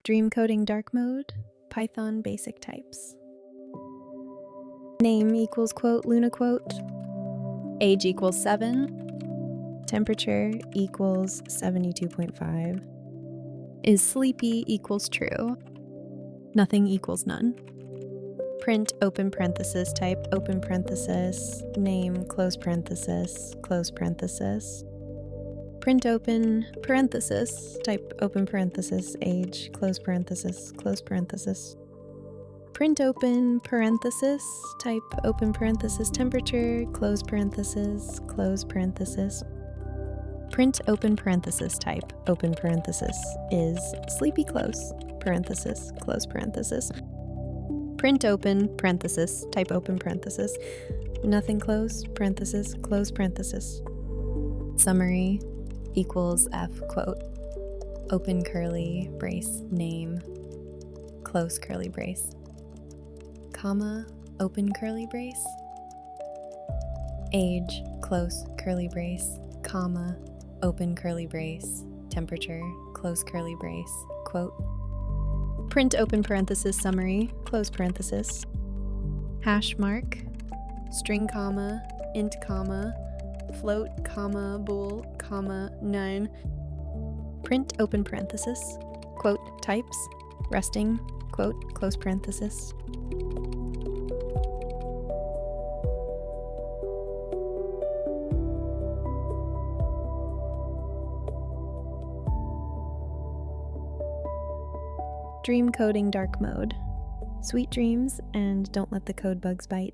Dream coding dark mode, Python basic types. Name equals quote, Luna quote. Age equals 7. Temperature equals 72.5. Is sleepy equals true. Nothing equals none. Print open parenthesis type open parenthesis, name close parenthesis, close parenthesis. Print open parenthesis type open parenthesis, age close parenthesis, close parenthesis. Print open parenthesis type open parenthesis, temperature close parenthesis, close parenthesis. Print open parenthesis type open parenthesis, is sleepy close parenthesis, close parenthesis. Print open parenthesis type open parenthesis, nothing close parenthesis, close parenthesis. Summary equals F quote, open curly brace, name close curly brace, comma open curly brace, age close curly brace, comma open curly brace, temperature close curly brace, quote. Print open parenthesis summary, close parenthesis. Hash mark, string comma, int comma, float comma, bool comma, none. Print open parenthesis, quote types, resting, quote, close parenthesis. Dream coding dark mode. Sweet dreams and don't let the code bugs bite.